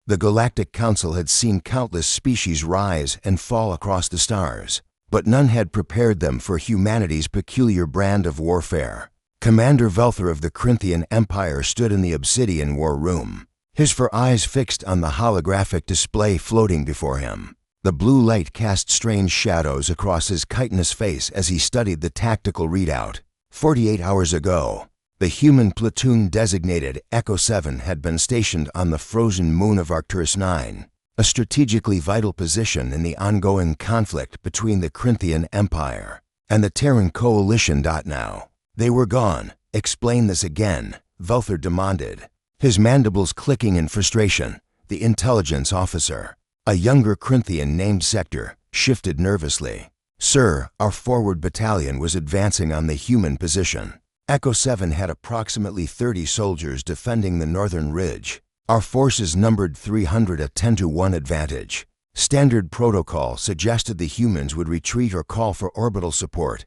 The Galactic Council had seen countless species rise and fall across the stars, but none had prepared them for humanity's peculiar brand of warfare. Commander Velther of the Corinthian Empire stood in the Obsidian War Room, his eyes fixed on the holographic display floating before him. The blue light cast strange shadows across his chitinous face as he studied the tactical readout. 48 hours ago, the human platoon designated Echo 7 had been stationed on the frozen moon of Arcturus 9, a strategically vital position in the ongoing conflict between the Corinthian Empire and the Terran Coalition. Now, they were gone. Explain this again, Velther demanded, his mandibles clicking in frustration. The intelligence officer, a younger Corinthian named Sector, shifted nervously. Sir, our forward battalion was advancing on the human position. Echo 7 had approximately 30 soldiers defending the northern ridge. Our forces numbered 300, a 10-to-1 advantage. Standard protocol suggested the humans would retreat or call for orbital support,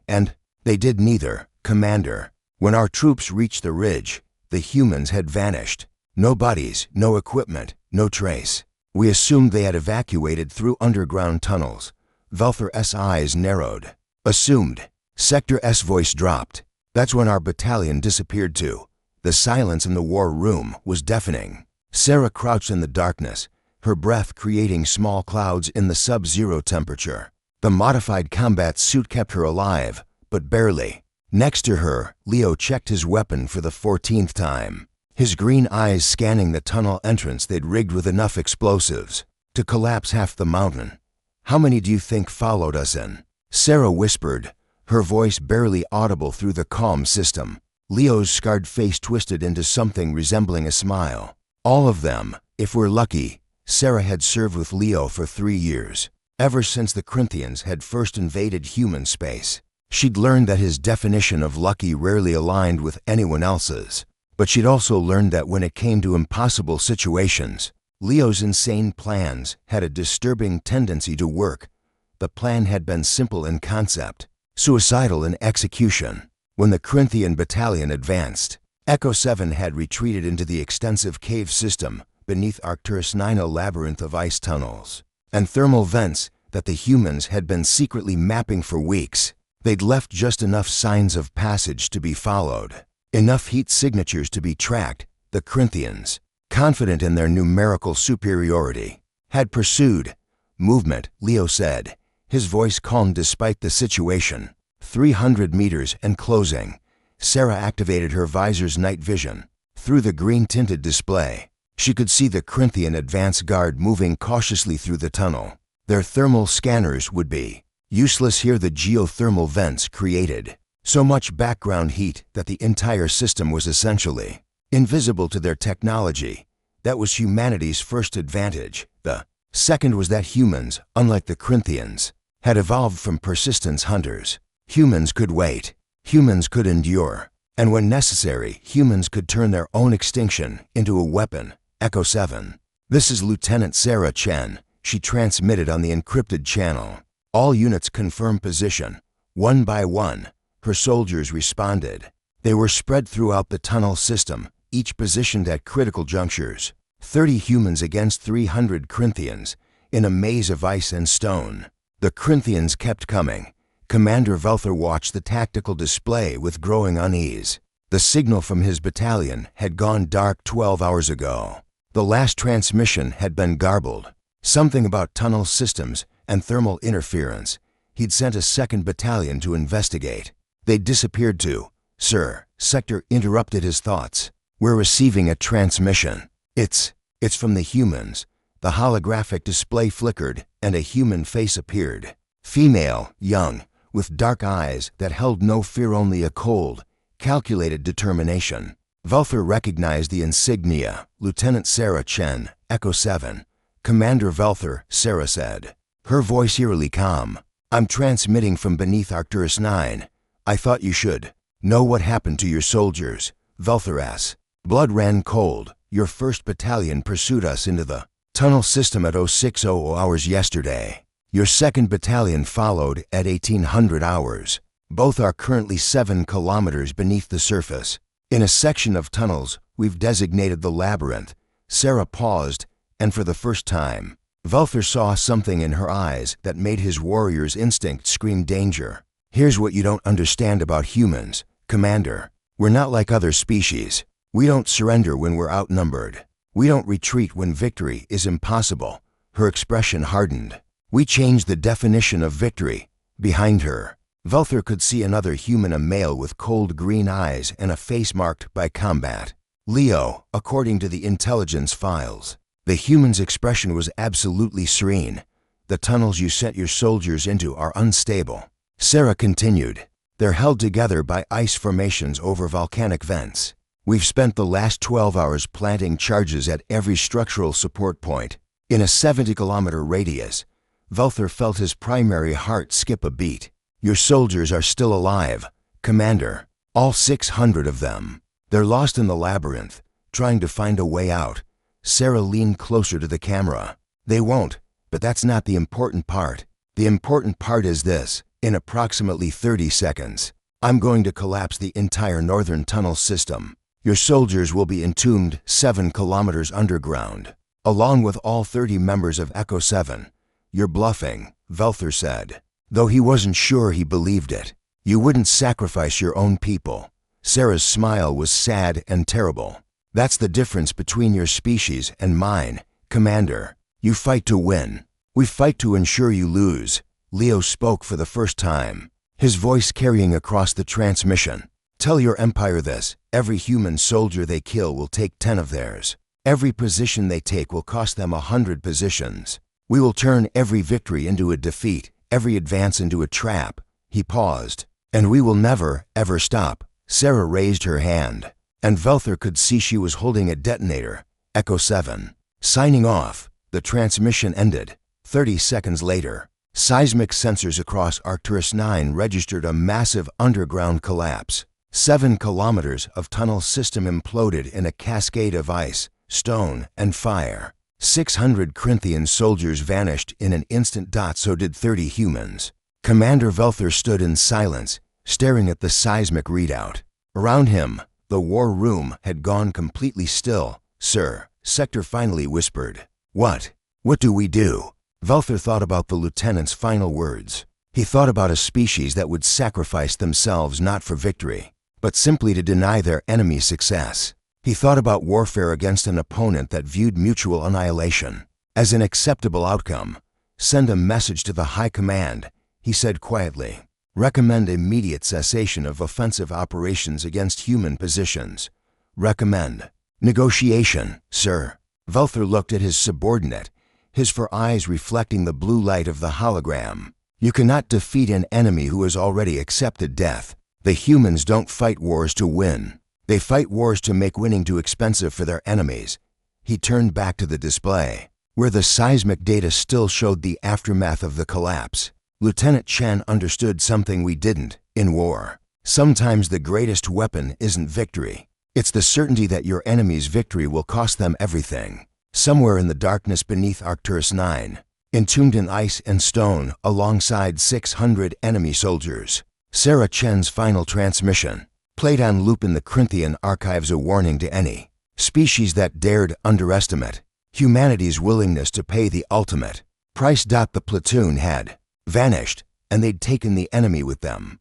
and they did neither, Commander. When our troops reached the ridge, the humans had vanished. No bodies, no equipment, no trace. We assumed they had evacuated through underground tunnels. Velther's eyes narrowed. Assumed. Sector's voice dropped. That's when our battalion disappeared too. The silence in the war room was deafening. Sarah crouched in the darkness, her breath creating small clouds in the sub-zero temperature. The modified combat suit kept her alive, but barely. Next to her, Leo checked his weapon for the 14th time, his green eyes scanning the tunnel entrance they'd rigged with enough explosives to collapse half the mountain. How many do you think followed us in? Sarah whispered, her voice barely audible through the comm system. Leo's scarred face twisted into something resembling a smile. All of them, if we're lucky. Sarah had served with Leo for 3 years, ever since the Corinthians had first invaded human space. She'd learned that his definition of lucky rarely aligned with anyone else's, but she'd also learned that when it came to impossible situations, Leo's insane plans had a disturbing tendency to work. The plan had been simple in concept, suicidal in execution. When the Corinthian battalion advanced, Echo 7 had retreated into the extensive cave system beneath Arcturus 9, a labyrinth of ice tunnels and thermal vents that the humans had been secretly mapping for weeks. They'd left just enough signs of passage to be followed, enough heat signatures to be tracked. The Corinthians, confident in their numerical superiority, had pursued. Movement, Leo said, his voice calm despite the situation. 300 meters and closing. Sarah activated her visor's night vision. Through the green-tinted display, she could see the Corinthian advance guard moving cautiously through the tunnel. Their thermal scanners would be useless here. The geothermal vents created so much background heat that the entire system was essentially invisible to their technology. That was humanity's first advantage. The second was that humans, unlike the Corinthians, had evolved from persistence hunters. Humans could wait. Humans could endure. And when necessary, humans could turn their own extinction into a weapon. Echo 7. This is Lieutenant Sarah Chen. She transmitted on the encrypted channel. All units confirm position. One by one, her soldiers responded. They were spread throughout the tunnel system, each positioned at critical junctures. 30 humans against 300 Corinthians, in a maze of ice and stone. The Corinthians kept coming. Commander Velther watched the tactical display with growing unease. The signal from his battalion had gone dark 12 hours ago. The last transmission had been garbled. Something about tunnel systems and thermal interference. He'd sent a second battalion to investigate. They'd disappeared too. Sir, Sector interrupted his thoughts. We're receiving a transmission. It's from the humans. The holographic display flickered and a human face appeared. Female, young, with dark eyes that held no fear, only a cold, calculated determination. Velther recognized the insignia. Lieutenant Sarah Chen, Echo 7. Commander Velther, Sarah said, her voice eerily calm. I'm transmitting from beneath Arcturus 9. I thought you should know what happened to your soldiers. Velther asked. Blood ran cold. Your first battalion pursued us into the tunnel system at 0600 hours yesterday. Your second battalion followed at 1800 hours. Both are currently 7 kilometers beneath the surface. In a section of tunnels we've designated the labyrinth. Sarah paused, And for the first time, Velther saw something in her eyes that made his warrior's instinct scream danger. "Here's what you don't understand about humans, Commander. We're not like other species. We don't surrender when we're outnumbered. We don't retreat when victory is impossible." Her expression hardened. "We changed the definition of victory." Behind her, Velther could see another human, a male with cold green eyes and a face marked by combat. Leo, according to the intelligence files. The human's expression was absolutely serene. "The tunnels you sent your soldiers into are unstable." Sarah continued. "They're held together by ice formations over volcanic vents. We've spent the last 12 hours planting charges at every structural support point. In a 70-kilometer radius." Velther felt his primary heart skip a beat. "Your soldiers are still alive, Commander. All 600 of them. They're lost in the labyrinth, trying to find a way out." Sarah leaned closer to the camera. "They won't, but that's not the important part. The important part is this. In approximately 30 seconds, I'm going to collapse the entire northern tunnel system. Your soldiers will be entombed 7 kilometers underground, along with all 30 members of Echo 7. "You're bluffing," Velther said, though he wasn't sure he believed it. "You wouldn't sacrifice your own people." Sarah's smile was sad and terrible. "That's the difference between your species and mine, Commander. You fight to win. We fight to ensure you lose." Leo spoke for the first time, his voice carrying across the transmission. "Tell your empire this. Every human soldier they kill will take 10 of theirs. Every position they take will cost them 100 positions. We will turn every victory into a defeat, every advance into a trap." He paused. "And we will never, ever stop." Sarah raised her hand, and Velther could see she was holding a detonator. Echo 7. Signing off. The transmission ended. 30 seconds later, seismic sensors across Arcturus 9 registered a massive underground collapse. 7 kilometers of tunnel system imploded in a cascade of ice, stone, and fire. 600 Corinthian soldiers vanished in an instant. So did 30 humans. Commander Velther stood in silence, staring at the seismic readout. Around him, the war room had gone completely still. "Sir," Sector finally whispered. What do we do?" Velther thought about the lieutenant's final words. He thought about a species that would sacrifice themselves not for victory, but simply to deny their enemy success. He thought about warfare against an opponent that viewed mutual annihilation as an acceptable outcome. "Send a message to the High Command," he said quietly. "Recommend immediate cessation of offensive operations against human positions. Recommend." "Negotiation, sir." Velther looked at his subordinate, his 4 eyes reflecting the blue light of the hologram. "You cannot defeat an enemy who has already accepted death. The humans don't fight wars to win. They fight wars to make winning too expensive for their enemies." He turned back to the display, where the seismic data still showed the aftermath of the collapse. Lieutenant Chen understood something we didn't. In war, sometimes the greatest weapon isn't victory. It's the certainty that your enemy's victory will cost them everything. Somewhere in the darkness beneath Arcturus 9, entombed in ice and stone alongside 600 enemy soldiers, Sarah Chen's final transmission played on loop in the Corinthian archives, a warning to any species that dared underestimate humanity's willingness to pay the ultimate price. The platoon had vanished, and they'd taken the enemy with them.